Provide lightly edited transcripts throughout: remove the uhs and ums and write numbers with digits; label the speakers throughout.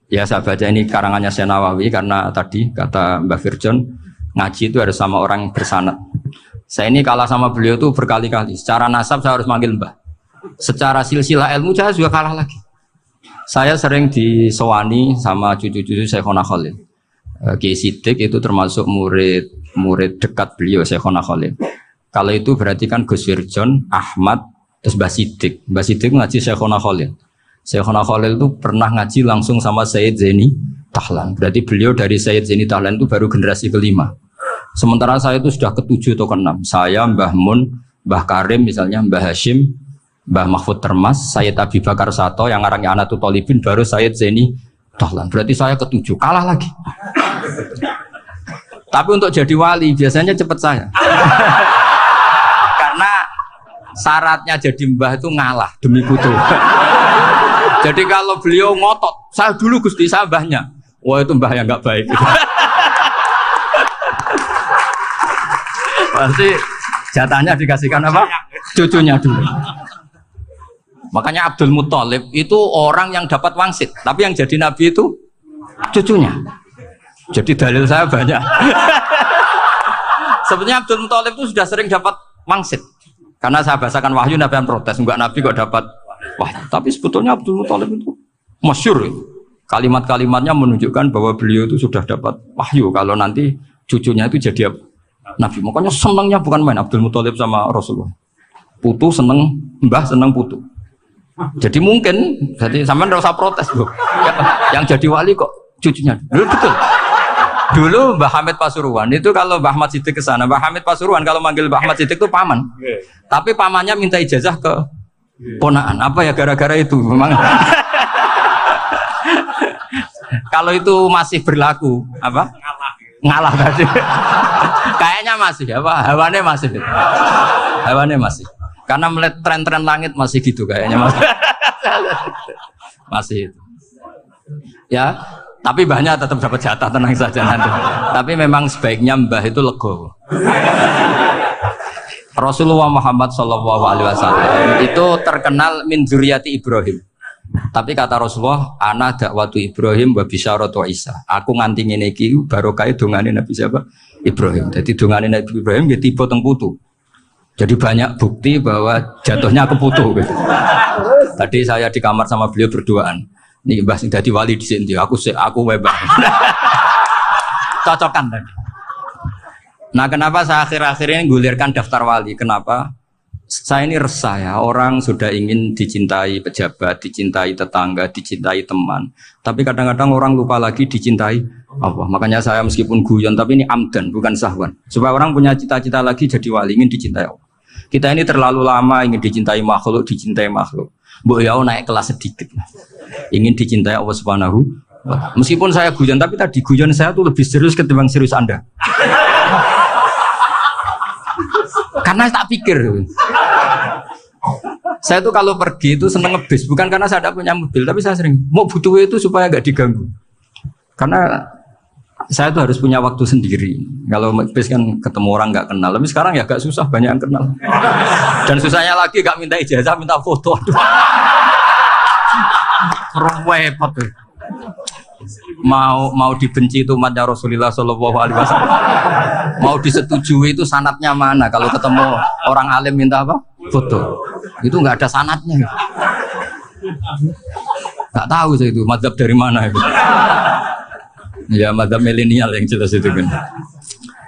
Speaker 1: Ya saya baca ini karangannya Syekh Nawawi karena tadi kata Mbak Firjon ngaji itu harus sama orang bersanad. Saya ini kalah sama beliau tuh berkali-kali. Secara nasab saya harus manggil Mbah. Secara silsilah ilmu saya juga kalah lagi. Saya sering disewani sama cucu-cucu Syekhona Khalil. Kiai Siddiq itu termasuk murid dekat beliau Syekhona Khalil. Kalau itu berarti kan Gus Firjon, Ahmad, terus Mbah Siddiq. Mbah Siddiq ngaji Syekhona Khalil. Syekhona Khalil itu pernah ngaji langsung sama Sayyid Zaini Tahlan. Berarti beliau dari Sayyid Zaini Tahlan itu baru generasi kelima. Sementara saya itu sudah ke-7 atau ke-6. Saya, Mbah Mun, Mbah Karim misalnya, Mbah Hashim, Mbah Mahfud Termas, Sayyid Abi Bakar Sato yang ngarangnya Anatul Talibin, baru Sayyid Zaini Tahlan. Berarti saya ke-7, kalah lagi. Tapi untuk jadi wali biasanya cepat saya. Karena syaratnya jadi mbah itu ngalah demi putu. Jadi kalau beliau ngotot, saya dulu Gusti, saya mbahnya. Wah itu mbah yang nggak baik. Pasti jatahnya dikasihkan apa? Cucunya dulu. Makanya Abdul Muthalib itu orang yang dapat wangsit, tapi yang jadi nabi itu cucunya. Jadi dalil saya banyak. Sebenarnya Abdul Muthalib itu sudah sering dapat wangsit. Karena saya bahasakan wahyu, Nabi yang protes, enggak nabi kok dapat wahyu. Tapi sebetulnya Abdul Muthalib itu masyhur. Kalimat-kalimatnya menunjukkan bahwa beliau itu sudah dapat wahyu kalau nanti cucunya itu jadi nabi. Makanya senangnya bukan main Abdul Muthalib sama Rasulullah. Putu seneng, mbah seneng putu. Jadi mungkin, jadi sampean enggak usah protes, Bu. Yang jadi wali kok cucunya. Betul. Dulu Mbah Hamid Pasuruan itu kalau Mbah Ahmad Siddiq ke sana, Mbah Hamid Pasuruan kalau manggil Mbah Ahmad Siddiq itu paman. Tapi pamannya minta ijazah ke ponaan. Apa ya gara-gara itu memang. Kalau itu masih berlaku, apa? Ngalah tadi. Kayaknya masih, apa? Hawane masih. Hawane masih. Karena melihat tren-tren langit masih gitu kayaknya masih. Masih itu. Ya, tapi mbahnya tetap dapat jatah, tenang saja nanti. Tapi memang sebaiknya mbah itu legowo. Rasulullah Muhammad SAW itu terkenal min dzurriyyati Ibrahim. Tapi kata Rasulullah, ana dakwatu Ibrahim wa bisyaratu Isa. Aku nganti ngene iki barokah dongane Nabi siapa? Ibrahim. Jadi dongane Nabi Ibrahim dia tipe teng putu. Jadi banyak bukti bahwa jatuhnya ke putu gitu. Tadi saya di kamar sama beliau berduaan. Nih Mbah sing dadi wali di sini, aku webah. Cocokan tadi. Nah, kenapa saya akhir-akhir ini gulirkan daftar wali? Kenapa? Saya ini resah ya, orang sudah ingin dicintai pejabat, dicintai tetangga, dicintai teman. Tapi kadang-kadang orang lupa lagi dicintai Allah. Makanya saya meskipun guyon, tapi ini amdan, bukan sahwan. Supaya orang punya cita-cita lagi jadi wali, ingin dicintai Allah. Kita ini terlalu lama ingin dicintai makhluk. Mbok ya naik kelas sedikit. Ingin dicintai Allah Subhanahu. Meskipun saya guyon, tapi tadi guyon saya tuh lebih serius ketimbang serius Anda. Karena tak pikir. Saya tuh kalau pergi itu seneng ngebis, bukan karena saya tidak punya mobil, tapi saya sering mau butuh itu supaya nggak diganggu. Karena saya tuh harus punya waktu sendiri. Kalau ngebis kan ketemu orang nggak kenal, tapi sekarang ya agak susah, banyak yang kenal. Dan susahnya lagi nggak minta ijazah, minta foto. Repot tuh. Mau dibenci itu umatnya Rasulullah SAW. Mau disetujui itu sanatnya mana? Kalau ketemu orang alim minta apa? Foto. Itu nggak ada sanatnya. Nggak tahu saya itu mazhab dari mana itu. Ya mazhab milenial yang jelas itu kan.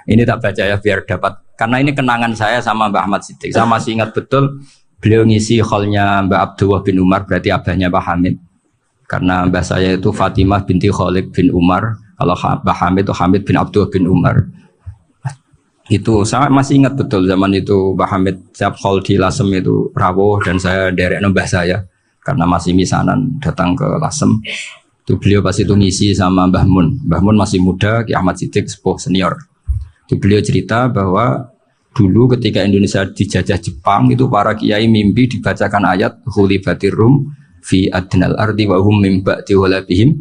Speaker 1: Ini tak baca ya biar dapat. Karena ini kenangan saya sama Mbah Ahmad Siddiq. Saya masih ingat betul beliau ngisi hallnya Mbah Abdullah bin Umar, berarti abahnya Mbah Hamid. Karena mbah saya itu Fatimah binti Khalid bin Umar. Kalau Mbah Hamid itu Hamid bin Abdullah bin Umar. Itu saya masih ingat betul zaman itu Mbah Hamid siap hall di Lasem itu rawuh dan saya derek mbah saya karena masih misanan datang ke Lasem. Itu beliau pas itu ngisi sama Mbah Mun. Mbah Mun masih muda, Ki Ahmad Siddiq sepuh senior. Itu beliau cerita bahwa dulu ketika Indonesia dijajah Jepang itu para kiai mimpi dibacakan ayat Ghulibatir Rum fi adnal ardi wa hum min ba'di walabihim.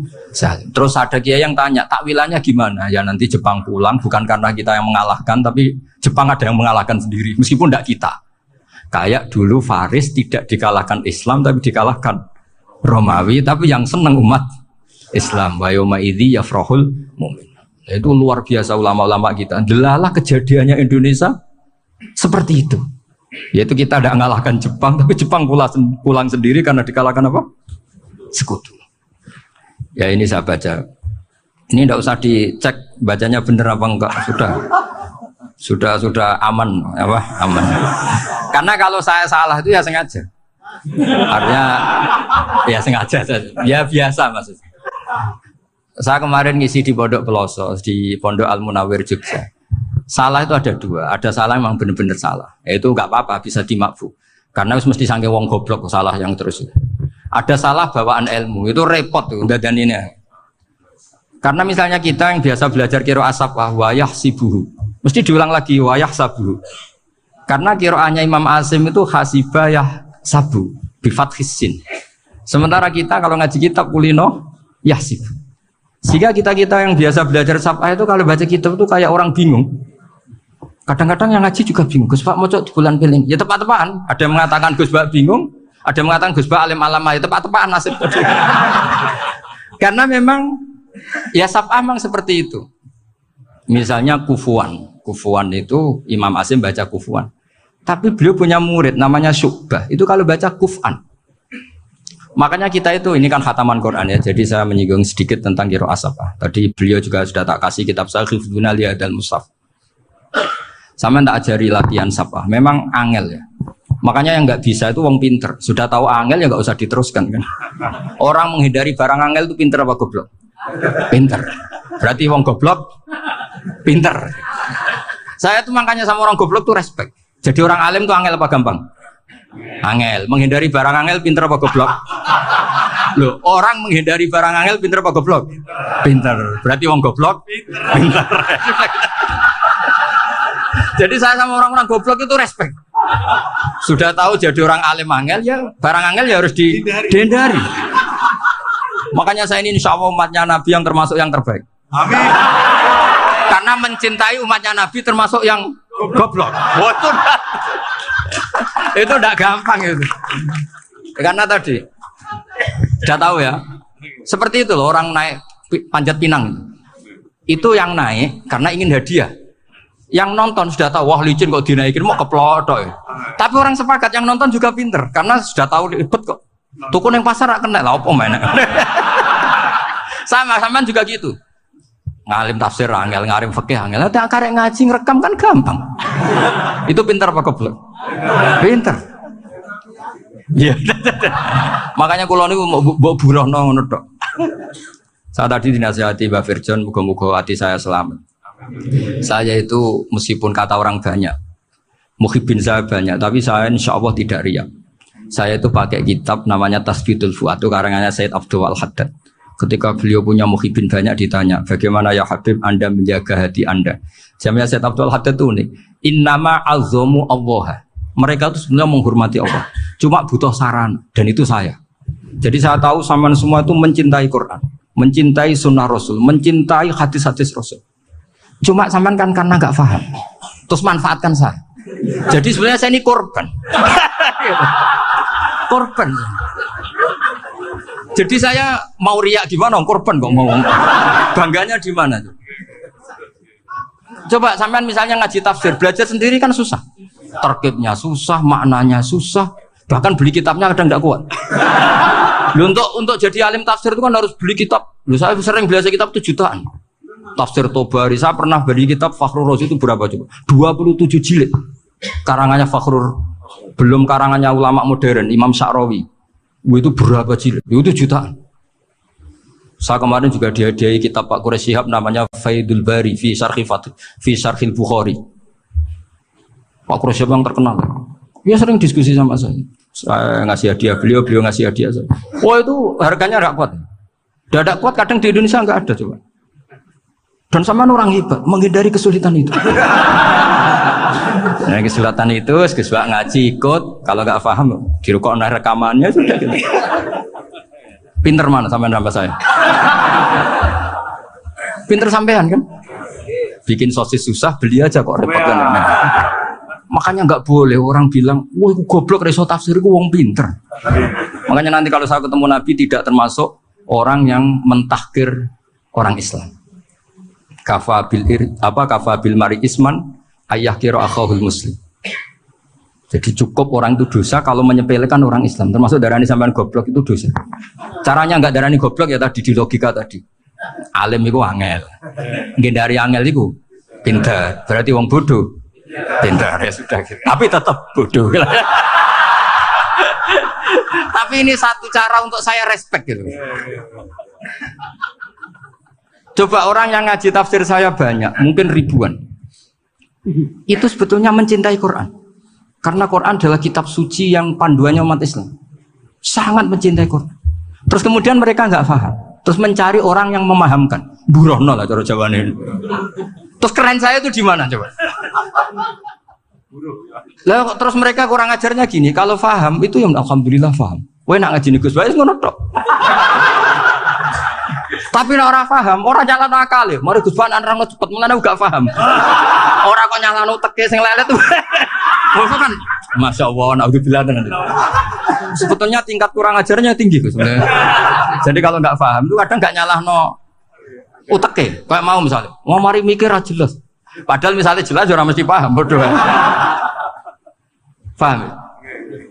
Speaker 1: Terus ada kiai yang tanya, takwilannya gimana? Ya nanti Jepang pulang bukan karena kita yang mengalahkan, tapi Jepang ada yang mengalahkan sendiri meskipun tidak kita. Kayak dulu Faris tidak dikalahkan Islam tapi dikalahkan Romawi, tapi yang senang umat Islam wa yauma idzi yafrahul mu'min. Itu luar biasa ulama-ulama kita. Delalah kejadiannya Indonesia seperti itu. Yaitu kita tidak mengalahkan Jepang, tapi Jepang pulang sendiri karena dikalahkan apa? Sekutu. Ya ini saya baca. Ini tidak usah dicek bacanya benar apa enggak. Sudah aman apa? Aman. Karena kalau saya salah itu ya sengaja. Artinya ya sengaja saja. Ya biasa maksudnya. Saya kemarin ngisi di Pondok Peloso, di Pondok Al Munawir Jogja. Salah itu ada dua. Ada salah memang benar-benar salah. Itu enggak apa-apa, bisa dimakfu. Karena mesti sangke wong goblok salah yang terus. Ada salah bawaan ilmu, itu repot tuh dan ini. Karena misalnya kita yang biasa belajar qiraah sabah wayah sibuhu, mesti diulang lagi wayah sabuhu. Karena qiraahnya Imam Asim itu hasibah yah sabu bifathis sin. Sementara kita kalau ngaji kitab kulino yahsib. Sehingga kita yang biasa belajar sabah itu kalau baca kitab itu kayak orang bingung. Kadang-kadang yang ngaji juga bingung. Gus Pak mau di bulan piling, ya tepat-tepatan. Ada yang mengatakan Gus Pak bingung. Ada yang mengatakan Gus Ba alim alamah itu tepat-tepat nasib. Karena memang ya sab'ah memang seperti itu. Misalnya kufuan itu Imam Asim baca kufuan. Tapi beliau punya murid namanya Syu'bah. Itu kalau baca kuf'an. Makanya kita itu ini kan khataman Quran ya. Jadi saya menyinggung sedikit tentang qiraah sab'ah. Tadi beliau juga sudah tak kasih kitab saya Hifdzuna Liyadal Mushaf. Sama tak ajari latihan sab'ah. Memang angel ya. Makanya yang nggak bisa itu wong pinter. Sudah tahu angel ya nggak usah diteruskan kan. Orang menghindari barang angel itu pinter apa goblok? Pinter. Berarti wong goblok pinter. Saya tuh makanya sama orang goblok tuh respect. Jadi orang alim tuh angel apa gampang? Angel. Menghindari barang angel pinter apa goblok? Loh, orang menghindari barang angel pinter apa goblok? Pinter. Berarti wong goblok pinter. Jadi saya sama orang-orang goblok itu respect. Sudah tahu jadi orang alim angel ya barang angel ya harus dihindari. Makanya saya ini insya Allah umatnya Nabi yang termasuk yang terbaik. Amin. Karena mencintai umatnya Nabi termasuk yang goblok. Itu tidak gampang itu. Karena tadi sudah tahu ya. Seperti itu loh orang naik panjat pinang itu yang naik karena ingin hadiah. Yang nonton sudah tahu, wah licin kok dinaikin mau keplodok ya. Tapi orang sepakat yang nonton juga pinter karena sudah tahu ribet kok. Tukun yang pasar kena lah apa mana. Sama juga gitu. Ngalim tafsir angel, ngalim fikih angel. Ada karek ngaji ngerekam kan gampang. Itu pinter apa goblok? Pinter. Iya. Makanya kula niku mbok burohno ngono tok. Saya tadi dinasihati Mbak Firjon, muga-muga hati saya selamat. Saya itu meskipun kata orang banyak, muhibbin saya banyak, tapi saya insya Allah tidak riya. Saya itu pakai kitab namanya Tasbidul Fuad, itu karangannya Said Abdul Al-Haddad. Ketika beliau punya muhibbin banyak ditanya, bagaimana ya Habib Anda menjaga hati Anda? Jamnya Said Abdul Al-Haddad itu nih, innama azzamu Allah. Mereka itu sebenarnya menghormati Allah, cuma butuh saran, dan itu saya. Jadi saya tahu sampean semua itu mencintai Quran, mencintai sunnah Rasul, mencintai hadis-hadis Rasul. Cuma sampean kan karena nggak paham, terus manfaatkan saya. Jadi sebenarnya saya ini korban. Korban. Jadi saya mau riak gimana? Korban kok mau. Bangganya di mana tuh? Coba sampean misalnya ngaji tafsir, belajar sendiri kan susah. Terkibnya susah, maknanya susah. Bahkan beli kitabnya kadang tidak kuat. Loh, untuk jadi alim tafsir itu kan harus beli kitab. Loh, saya sering belajar kitab itu jutaan. Tafsir Tobari, saya pernah beli kitab Fakhrur Razi itu berapa coba? 27 jilid. Karangannya Fakhrur, belum karangannya ulama modern, Imam Sya'rawi. Itu berapa jilid? Itu jutaan. Saya kemarin juga dihadiahi kitab Pak Quraish Shihab namanya Faidul Bari fi Syarhil Bukhari. Pak Quraish Shihab yang terkenal. Dia sering diskusi sama saya. Saya ngasih hadiah beliau ngasih hadiah saya. Oh itu harganya tidak kuat. Tidak kuat kadang di Indonesia nggak ada coba. Dan sama orang hebat menghindari kesulitan itu. Nah, kesulitan itu, sebab ngaji ikut, kalau nggak paham, dirukok rekamannya sudah gitu. Pinter mana sampean nambah saya? Pinter sampean kan? Bikin sosis susah, beli aja kok repot kan? Nah, makanya nggak boleh orang bilang, wah goblok reso tafsir, wong pinter. Makanya nanti kalau saya ketemu Nabi tidak termasuk orang yang mentahkir orang Islam. Kafabil mari isman ayah kira akhahul muslim. Jadi cukup orang itu dosa kalau menyepelekan orang Islam, termasuk darani sampean goblok itu dosa. Caranya enggak darani goblok ya tadi di logika tadi. Alim itu angel, gendari angel itu pintar. Berarti wong bodoh pintar ya sudah. Gitu. Tapi tetap bodoh. Tapi ini satu cara untuk saya respect gitu. Coba orang yang ngaji tafsir saya banyak, mungkin ribuan. Itu sebetulnya mencintai Quran. Karena Quran adalah kitab suci yang panduannya umat Islam. Sangat mencintai Quran. Terus kemudian mereka nggak paham. Terus mencari orang yang memahamkan. Burono lah cara Jawa ini. Terus keren saya itu di mana coba? Lah terus mereka kurang ajarnya gini. Kalau paham itu yang alhamdulillah paham. Wah nak ngaji Gus Bae ngono tok. Tapi nek ora paham, ora nyalano akal. Mari Gus Bae nerangno cepet mulane gak paham. Ora kok nyalano teke sing lelet tuh. Maksud kan Masya Allah, naudzubillah dengan itu. Sebetulnya tingkat kurang ajarnya tinggi Gus. Jadi kalau nggak paham itu kadang nggak nyalahno uteke. Kayak mau misalnya, mau mari mikir aja jelas. Padahal misalnya jelas orang mesti paham, bodoh. Paham?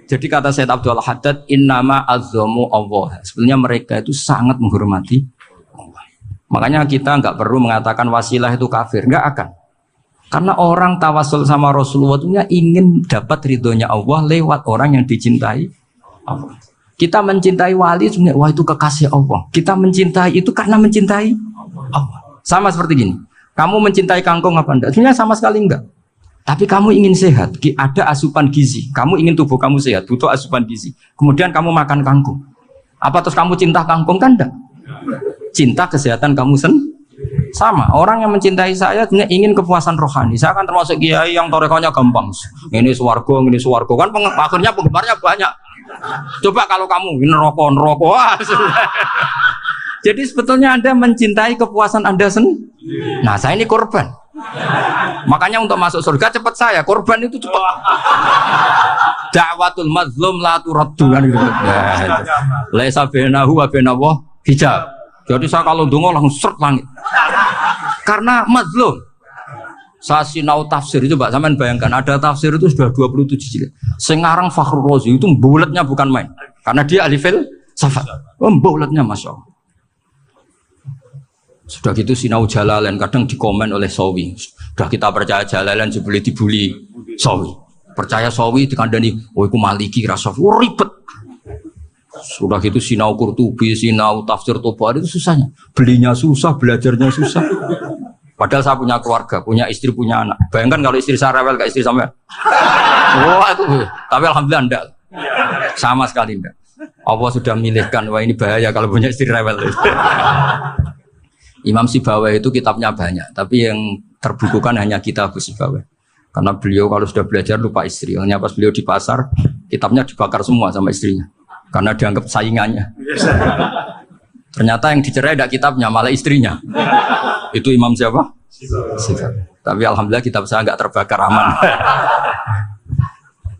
Speaker 1: Jadi kata Sayyid Abdul Haddad, innama azzamu Allah. Sebenarnya mereka itu sangat menghormati Allah. Makanya kita nggak perlu mengatakan wasilah itu kafir, nggak akan. Karena orang tawasul sama Rasulullah itu ingin dapat ridhonya Allah lewat orang yang dicintai Allah. Kita mencintai wali sebenarnya, wah itu kekasih Allah. Kita mencintai itu karena mencintai Allah. Sama seperti gini, kamu mencintai kangkung apa enggak? Sebenarnya sama sekali enggak. Tapi kamu ingin sehat, ada asupan gizi. Kamu ingin tubuh kamu sehat, butuh asupan gizi. Kemudian kamu makan kangkung. Apa terus kamu cinta kangkung kan enggak? Cinta kesehatan kamu sama. Orang yang mencintai saya sebenarnya ingin kepuasan rohani. Saya kan termasuk kiai yang torekonya gampang. Ini swarga kan akhirnya penggemarnya banyak. Coba kalau kamu ini rokok. Jadi sebetulnya Anda mencintai kepuasan Anda sendiri. Nah, saya ini korban. Makanya untuk masuk surga cepat saya. Korban itu cepat. Da'watul mazlum la turaddu kan gitu. Laisa bainahu wa bainallah hijab. Jadi saya kalau dongo langsung seret langit. Karena mazlum. Saya sinau tafsir itu, Mbak, sampean bayangkan ada tafsir itu sudah 27 jilid. Sekarang Fakhrul Razi itu bulatnya bukan main. Karena dia ahli filsafat. Bulatnya Masya Allah. Sudah gitu sinau Jalalain kadang dikomen oleh Sawi. Sudah kita percaya Jalalain dibuli Sawi. Percaya Sawi dikandani, oh iku Maliki rasa ribet. Sudah gitu sinau Qurtubi, sinau tafsir Tabari itu susahnya. Belinya susah, belajarnya susah. Padahal saya punya keluarga, punya istri, punya anak. Bayangkan kalau istri saya rewel kayak istri sampai. Wah itu. Tapi alhamdulillah enggak. Sama sekali enggak. Allah sudah milihkan, wah ini bahaya kalau punya istri rewel. Imam Sibawai itu kitabnya banyak, tapi yang terbukukan hanya kitab Sibawai. Karena beliau kalau sudah belajar lupa istri. Hanya pas beliau di pasar, kitabnya dibakar semua sama istrinya. Karena dianggap saingannya. Ternyata yang dicerai tidak kitabnya, malah istrinya. Itu Imam siapa? Sibawai. Tapi alhamdulillah kitab saya nggak terbakar, aman.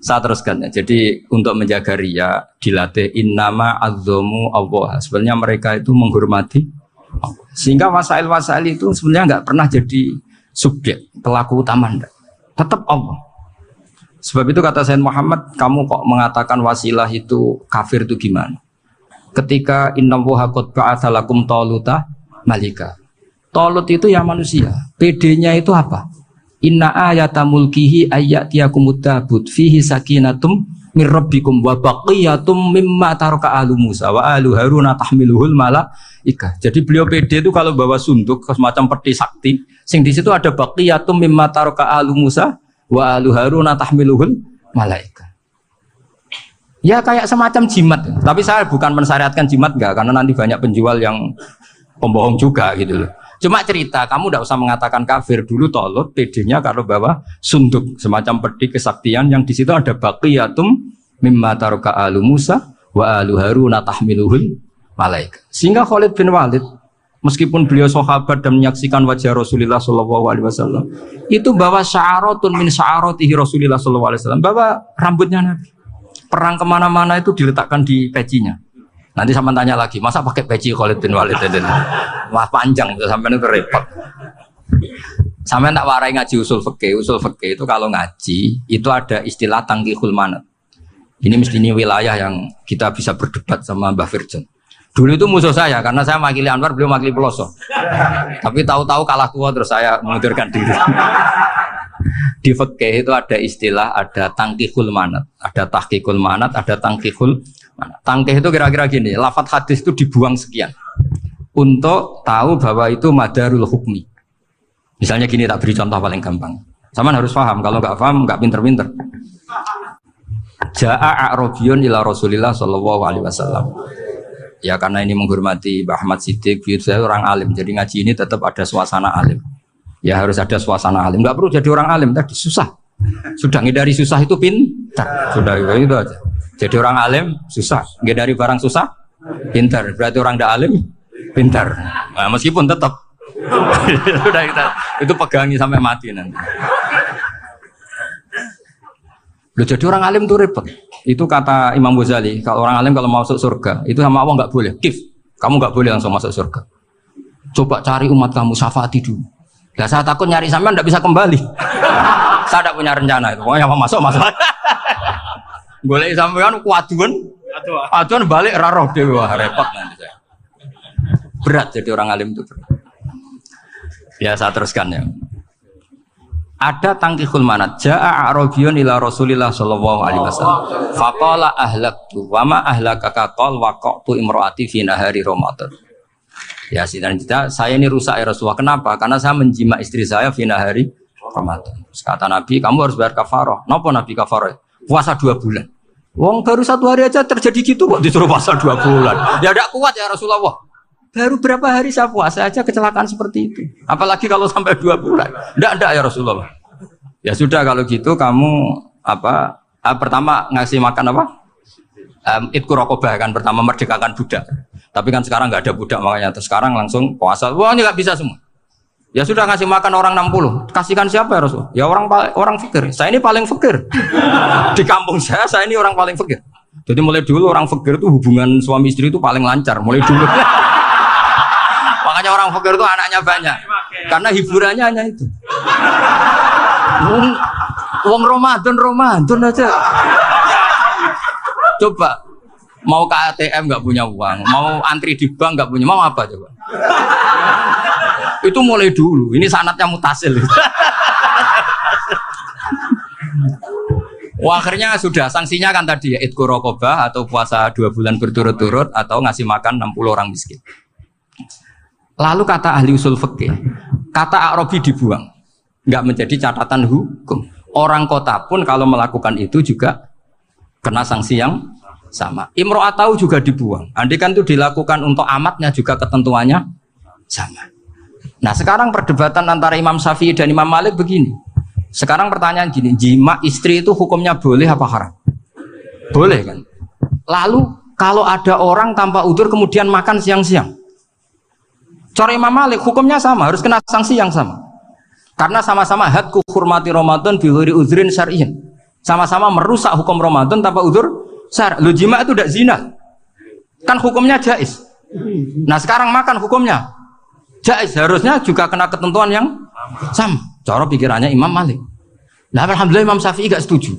Speaker 1: Saya teruskan ya. Jadi untuk menjaga riya dilatih innama azzamu Allah. Sebenarnya mereka itu menghormati Allah. Sehingga wasail itu sebenarnya nggak pernah jadi subjek pelaku utama, enggak. Tetap Allah. Sebab itu kata Sayyid Muhammad, kamu kok mengatakan wasilah itu kafir itu gimana? Ketika innallaha qad ba'atsa lakum taluta malika. Talut itu ya manusia. PD-nya itu apa? Inna ayata mulkihi ayyatiyakumut tabut fihi sakinatum mir rabbikum wa baqiyatum mimma taraka alu Musa wa alu Haruna tahmiluhul malaika. Jadi beliau PD itu kalau bawa sunduk semacam peti sakti, sing di situ ada baqiyatum mimma taraka alu Musa wa alu Haruna tahmiluhul malaika. Ya kayak semacam jimat. Tapi saya bukan mensyariatkan jimat enggak, karena nanti banyak penjual yang pembohong juga gitu loh. Cuma cerita, kamu tidak usah mengatakan kafir. Dulu Talut PD-nya kalau bawa sunduk semacam peti kesaktian yang di situ ada baqiyatum mimma taraka alu Musa wa alu Haruna tahmiluhul malaika. Sehingga Khalid bin Walid meskipun beliau sahabat dan menyaksikan wajah Rasulullah SAW, itu bawa sya'aratun min sya'aratihi Rasulullah SAW, bawa rambutnya Nabi. Perang kemana-mana itu diletakkan di pecinya. Nanti sama tanya lagi, masa pakai peci Khalid bin Walid itu? Wah panjang, sampai itu repot. Sampai tak warai ngaji usul fikih. Usul fikih itu kalau ngaji itu ada istilah tangkihul manat. Ini mesti ini wilayah yang kita bisa berdebat sama Mbah Firjan. Dulu itu musuh saya karena saya makili Anwar, beliau makili Peloso. Tapi tahu-tahu kalah tua terus saya mengundurkan diri. Di fikih itu ada istilah, ada tangkihul manat, ada tahqiqul manat, ada tangkihul manat. Tangkih itu kira-kira gini, lafadz hadis itu dibuang sekian untuk tahu bahwa itu madarul hukmi. Misalnya gini, tak beri contoh paling gampang. Saman harus paham, kalau nggak paham nggak pinter-pinter. Ja'a a'rabiyun ila Rasulillah sallallahu alaihi wasallam. Ya karena ini menghormati Mbah Ahmad Siddiq, saya orang alim, jadi ngaji ini tetap ada suasana alim. Ya harus ada suasana alim. Nggak perlu jadi orang alim tadi susah. Sudah ngindari susah itu pintar. Sudah itu aja. Jadi orang alim susah, ngindari barang susah pintar. Berarti orang tidak alim pintar. Nah, meskipun tetap sudah kita itu pegangi sampai mati nanti. Loh, jadi orang alim itu repot. Itu kata Imam Ghazali, kalau orang alim kalau mau masuk surga itu sama Allah nggak boleh. Kif, kamu nggak boleh langsung masuk surga. Coba cari umat kamu, syafaati dulu. Nah, saya takut nyari sampean nggak bisa kembali. Saya tidak punya rencana itu. Pokoknya mau masuk. Boleh sampean kuaduan, aduan balik raroh dewi, wah repot nanti saya. Berat jadi orang alim itu berat. Ya saya teruskan ya. Ada tangkihul manat. Ja'a a'rabiyun ila Rasulillah sallallahu alaihi wasallam. Faqala ahlaktu wa ma ahlakaka qal waqa'tu imraati fi nahari Ramadan. Ya sidang kita, saya ini rusak ya Rasulullah. Kenapa? Karena saya menjima istri saya fi nahari Ramadan. Terus kata Nabi, kamu harus bayar kafarah. Napa Nabi kafarah? Puasa 2 bulan. Wong baru 1 hari aja terjadi gitu kok disuruh puasa 2 bulan. Ya tidak kuat ya Rasulullah. Baru berapa hari saya puasa aja kecelakaan seperti itu. Apalagi kalau sampai 2 bulan. Tidak ya Rasulullah. Ya sudah kalau gitu kamu pertama ngasih makan apa? Idku rokobah kan pertama merdekakan budak. Tapi kan sekarang nggak ada budak makanya terus sekarang langsung puasa. Wah ini nggak bisa semua. Ya sudah ngasih makan orang 60. Kasihkan siapa ya Rasul? Ya orang fakir. Saya ini paling fakir. Di kampung saya ini orang paling fakir. Jadi mulai dulu orang fakir itu hubungan suami istri itu paling lancar. Mulai dulu. Makanya orang fakir itu anaknya banyak. Karena hiburannya hanya itu. Wong Ramadan aja. Coba mau ke ATM nggak punya uang, mau antri di bank nggak punya, mau apa coba? Itu mulai dulu. Ini sanatnya mutasil. Wah, akhirnya sudah sanksinya kan tadi ya idku rokobah atau puasa 2 bulan berturut-turut atau ngasih makan 60 orang miskin. Lalu kata ahli usul fikih, kata A'rabi dibuang, nggak menjadi catatan hukum. Orang kota pun kalau melakukan itu juga kena sanksi yang sama. Imro'atau juga dibuang. Andai kan itu dilakukan untuk amatnya juga ketentuannya sama. Nah sekarang perdebatan antara Imam Syafi'i dan Imam Malik begini. Sekarang pertanyaan gini, jima istri itu hukumnya boleh apa haram? Boleh kan? Lalu kalau ada orang tanpa udzur kemudian makan siang-siang, cara Imam Malik hukumnya sama, harus kena sanksi yang sama. Karena sama-sama hadku hurmati Ramadan bi ghairi udzrin syar'iyyin. Sama-sama merusak hukum Ramadan tanpa udzur syar'. Lu jima itu tidak zina. Kan hukumnya jaiz. Nah, sekarang makan hukumnya jaiz, harusnya juga kena ketentuan yang sama. Cara pikirannya Imam Malik. Nah, alhamdulillah Imam Syafi'i gak setuju.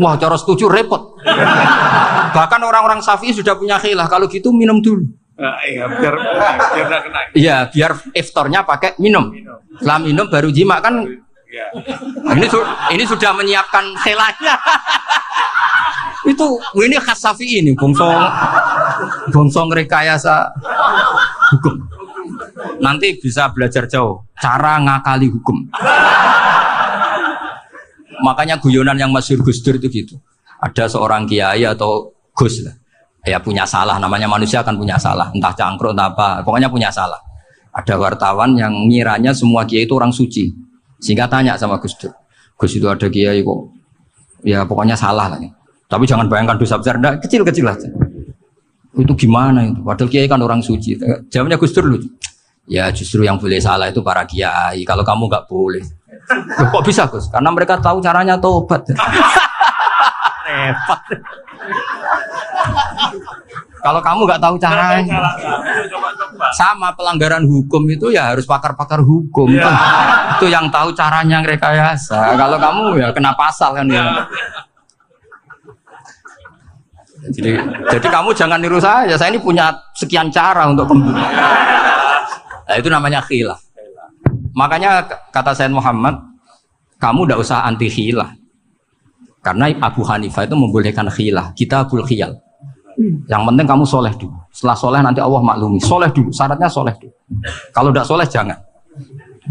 Speaker 1: Wah, cara setuju repot. Bahkan orang-orang Syafi'i sudah punya khilaf, kalau gitu minum dulu.
Speaker 2: Iya, biar nggak kena.
Speaker 1: Iya, biar iftarnya pakai minum. Setelah minum baru jima kan.
Speaker 2: Ya.
Speaker 1: Ini sudah menyiapkan khilafnya. Ini khas Syafi'i ini, bongsong rekayasa hukum. Nanti bisa belajar jauh cara ngakali hukum. Makanya guyonan yang masyhur Gus Dur itu gitu. Ada seorang kiai atau Gus lah. Ya punya salah, namanya manusia kan punya salah, entah cangkruk entah apa, pokoknya punya salah. Ada wartawan yang ngiranya semua kiai itu orang suci, sehingga tanya sama Gus Dur, Gus itu ada kiai kok, ya pokoknya salah lah. Tapi jangan bayangkan dosa besar, enggak, kecil-kecil aja. Itu gimana itu? Padahal kiai kan orang suci. Jawabnya Gus Dur lucu. Ya justru yang boleh salah itu para kiai, kalau kamu nggak boleh. Loh, kok bisa Gus? Karena mereka tahu caranya tobat. Repot. Kalau kamu nggak tahu caranya, sama pelanggaran hukum itu ya harus pakar-pakar hukum. Itu yang tahu caranya rekayasa. Kalau kamu ya kena pasal kan ya. Jadi kamu jangan niru saya. Saya ini punya sekian cara untuk kembali. Nah, itu namanya khilaf. Makanya kata Sayyid Muhammad, kamu tidak usah anti khilaf. Karena Abu Hanifah itu membolehkan khilaf. Kita bul khiyal. Yang penting kamu soleh dulu. Setelah soleh nanti Allah maklumi. Soleh dulu. Syaratnya soleh dulu. Kalau tidak soleh jangan.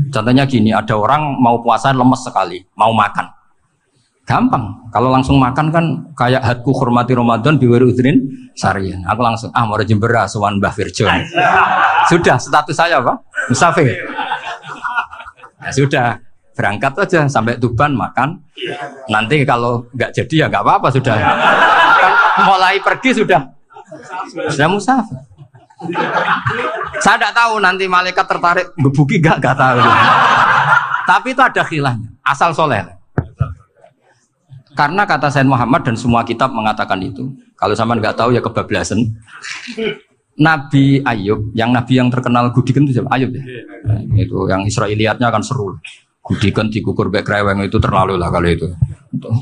Speaker 1: Contohnya gini, ada orang mau puasa lemes sekali, mau makan. Gampang. Kalau langsung makan kan kayak hadku hormati Ramadan biwari udrin sarian. Aku langsung mau jembera sowan Mbah Firjon. Sudah status saya apa? Musafir. Ya sudah. Berangkat aja sampai Tuban makan. Nanti kalau nggak jadi ya nggak apa-apa sudah. Kan mulai pergi sudah musafir. Saya tidak tahu nanti malaikat tertarik gebuki nggak tahu. Tapi itu ada khilafnya. Asal soleh. Karena kata Sayyid Muhammad dan semua kitab mengatakan itu. Kalau sama nggak tahu ya kebablasan. Nabi Ayub, yang terkenal Gudikan itu siapa? Ayub ya. Itu yang Israiliyatnya akan seru. Gudikan dikukur baik kreweng itu terlalu lah kalau itu.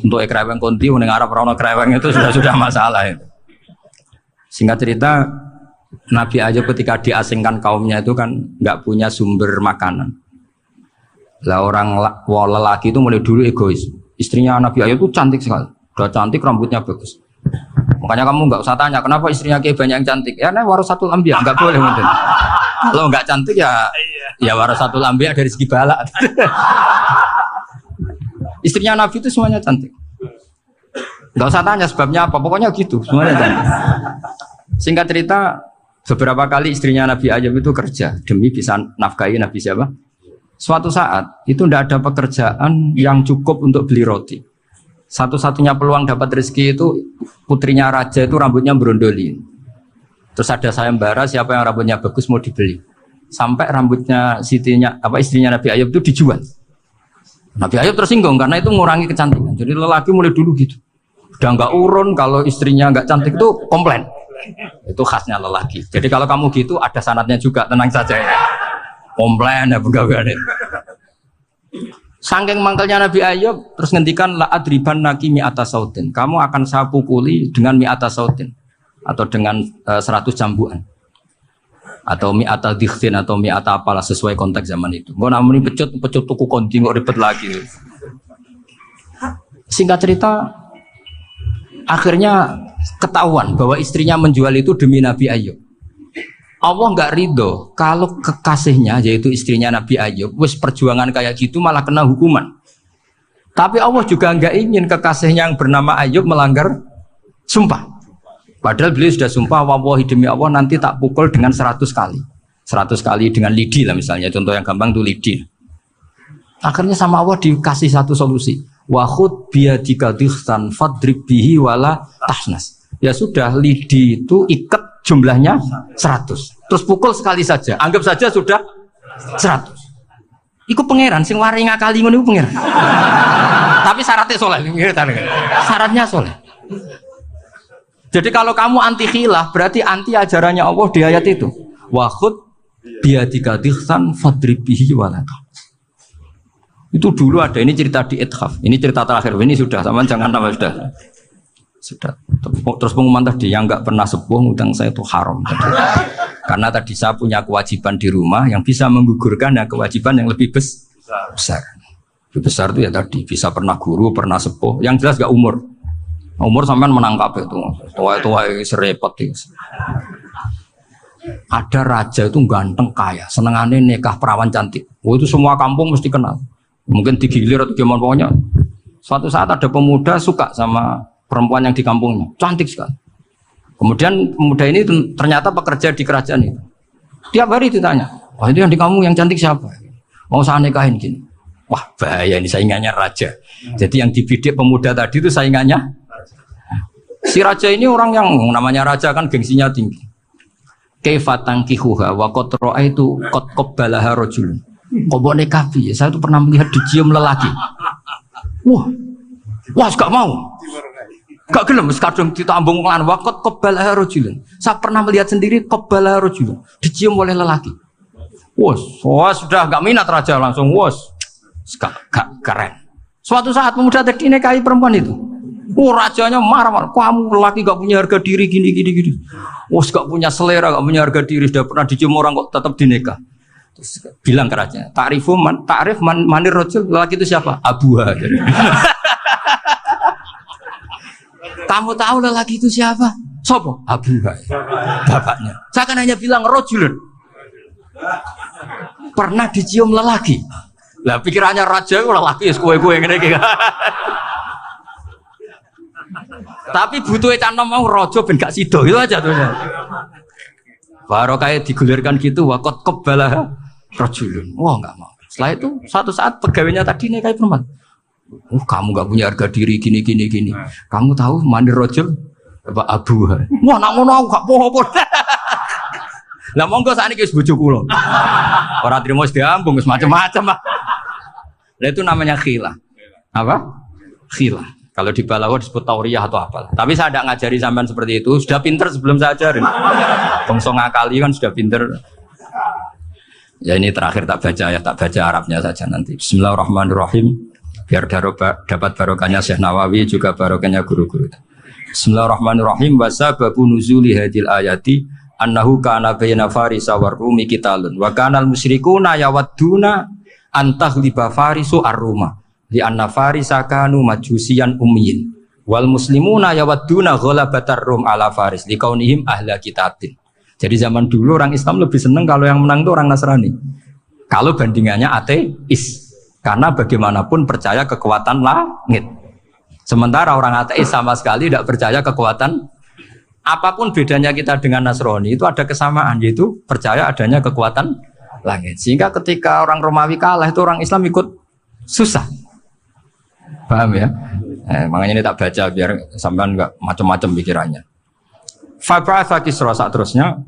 Speaker 1: Untuk kreweng konti ning Arab ora ono kreweng itu sudah masalah itu. Singkat cerita, Nabi Ayub ketika diasingkan kaumnya itu kan nggak punya sumber makanan. Lah orang lelaki itu mulai dulu egois. Istrinya Nabi Ayub itu cantik sekali. Udah cantik, rambutnya bagus. Makanya kamu nggak usah tanya kenapa istrinya kayak banyak yang cantik. Ya nah warasatul anbiya, nggak boleh mungkin. Kalau nggak cantik ya warasatul anbiya dari segi balak. Istrinya Nabi itu semuanya cantik. Nggak usah tanya sebabnya apa, pokoknya gitu, semuanya cantik. Singkat cerita, beberapa kali istrinya Nabi Ayub itu kerja demi bisa nafkahi Nabi siapa? Suatu saat itu tidak ada pekerjaan yang cukup untuk beli roti. Satu-satunya peluang dapat rezeki itu putrinya raja itu rambutnya berondoli. Terus ada sayembara siapa yang rambutnya bagus mau dibeli. Sampai rambutnya istrinya Nabi Ayub itu dijual. Nabi Ayub tersinggung karena itu mengurangi kecantikan. Jadi lelaki mulai dulu gitu. Udah nggak urun kalau istrinya nggak cantik itu komplain. Itu khasnya lelaki. Jadi kalau kamu gitu ada sanadnya juga, tenang saja ya. Komplain ya begawan. Saking mangkelnya Nabi Ayub terus ngendikan la adriban naki mi'ata sautin. Kamu akan saya pukuli dengan mi'ata sautin atau dengan 100 jambuan. Atau mi'ata dikhtin atau mi'ata apalah sesuai konteks zaman itu. Mau namun pecut tuku konti kok ribet lagi. Singkat cerita akhirnya ketahuan bahwa istrinya menjual itu demi Nabi Ayub. Allah nggak ridho kalau kekasihnya yaitu istrinya Nabi Ayub wis perjuangan kayak gitu malah kena hukuman. Tapi Allah juga nggak ingin kekasihnya yang bernama Ayub melanggar sumpah. Padahal beliau sudah sumpah wallahi demi Allah nanti tak pukul dengan 100 kali. 100 kali dengan lidi lah misalnya, contoh yang gampang tuh lidi. Akhirnya sama Allah dikasih satu solusi. Wa khud biyadika dikhtan fadrib bihi wala tahnas. Ya sudah, lidi itu ikat jumlahnya 100. Terus pukul sekali saja. Anggap saja sudah 100. Iku pangeran sing wari ngakali ngono iku pangeran. Tapi syaratnya soleh. Syaratnya soleh. Jadi kalau kamu anti khilaf berarti anti ajarannya Allah di ayat itu. Wa khud biyadika dikhtan fadrib bihi wala tahnas. Itu dulu ada, ini cerita di Ithaf. Ini cerita terakhir, ini sudah, sama jangan nama sudah. Terus pengumuman tadi, yang nggak pernah sepuh, utang saya itu haram. Karena tadi saya punya kewajiban di rumah yang bisa menggugurkan ya kewajiban yang lebih besar. Lebih besar itu ya tadi, bisa pernah guru, pernah sepuh. Yang jelas nggak umur. Umur sampean menangkap itu. Tua-tua serepot itu. Ada raja itu ganteng kaya, senengannya nikah perawan cantik. Itu semua kampung mesti kenal. Mungkin digilir atau gimana pokoknya. Suatu saat ada pemuda suka sama perempuan yang di kampungnya, cantik sekali. Kemudian pemuda ini ternyata pekerja di kerajaan itu. Tiap hari ditanya, wah itu yang di kampung yang cantik siapa? Mau saya nikahin gini. Wah bahaya ini saingannya raja. Jadi yang dibidik pemuda tadi itu saingannya. Si raja ini orang yang namanya raja kan gengsinya tinggi. Kaifatang kihuha wa qad ra'aitu qad qabbalaha rajulun. Kok boleh kafi? Saya tuh pernah melihat dicium lelaki. Wah, gak mau. Gak gelem kadung ditambung lan waqat qabala rajulun. Saya pernah melihat sendiri qabala rajulun, dicium oleh lelaki. Wah sudah gak minat raja langsung gak keren. Suatu saat pemuda tadi nikahi perempuan itu. Rajanya marah-marah. Kamu lelaki gak punya harga diri gini. Gak punya selera, gak punya harga diri. Sudah pernah dicium orang kok tetap dinikah. Terus bilang ke raja, ta'rif manir rajul, lelaki itu siapa? Abuha. Kamu tahu lelaki itu siapa? Sopo? Abuha. Bapaknya. Saya kan hanya bilang rajulun. Pernah dicium lelaki. Lah pikirannya raja itu lelaki kue-kue ngene iki. Tapi butuh canom mau rojo ben gak sido itu aja tuh. Baru kayak digulirkan gitu wakot kebalah rojulun. Wah nggak mau. Setelah itu satu saat pegawainya tadi nih kayak perempuan. Kamu gak punya harga diri gini. Kamu tahu mandir rojul apa abu? Wah nak ngono aku gak poho-poho. Lah monggo sakniki wis bojo kula. Ora trimo wis diambung wis macam-macam. Lah itu namanya khilah. Apa? Khilah. Kalau di balaghah disebut tauriyah atau apa. Tapi saya tidak ngajari sampean seperti itu. Sudah pinter sebelum saya ajarin. Bangsa ngakali kan sudah pinter. Ya ini terakhir tak baca Arabnya saja nanti. Bismillahirrahmanirrahim. Biar dapat barokahnya Syekh Nawawi juga barokahnya guru-guru. Bismillahirrahmanirrahim. Wasababu nuzuli hadil ayati annahu kana baina farisa war rumi qitalun wa kana al musyrikuuna yawadduna antaghliba farisu ar-ruma. Di anna farisa kanu majusiyan ummiyin wal muslimuna yawadduna ghalabatar rum ala faris liqaunihim ahla kitabin. Jadi zaman dulu orang Islam lebih senang kalau yang menang itu orang Nasrani. Kalau bandingannya ateis. Karena bagaimanapun percaya kekuatan langit. Sementara orang ateis sama sekali tidak percaya kekuatan. Apapun bedanya kita dengan Nasrani itu ada kesamaan, yaitu percaya adanya kekuatan langit. Sehingga ketika orang Romawi kalah itu orang Islam ikut susah. Paham ya? Makanya ini tak baca biar sampean enggak macam-macam pikirannya. Fab'atha Kisra saat terusnya,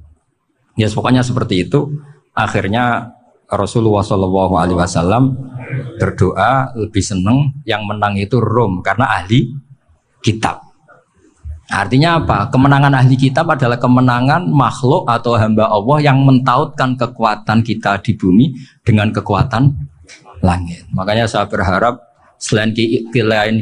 Speaker 1: ya pokoknya seperti itu. Akhirnya Rasulullah SAW berdoa lebih senang yang menang itu Rom karena ahli kitab. Artinya apa? Kemenangan ahli kitab adalah kemenangan makhluk atau hamba Allah yang mentautkan kekuatan kita di bumi dengan kekuatan langit. Makanya saya berharap selain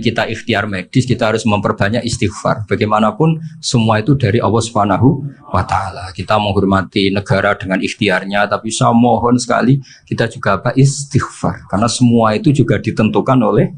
Speaker 1: kita ikhtiar medis, kita harus memperbanyak istighfar. Bagaimanapun semua itu dari Allah Subhanahu wa Ta'ala. Kita menghormati negara dengan ikhtiarnya, tapi saya mohon sekali kita juga istighfar. Karena semua itu juga ditentukan oleh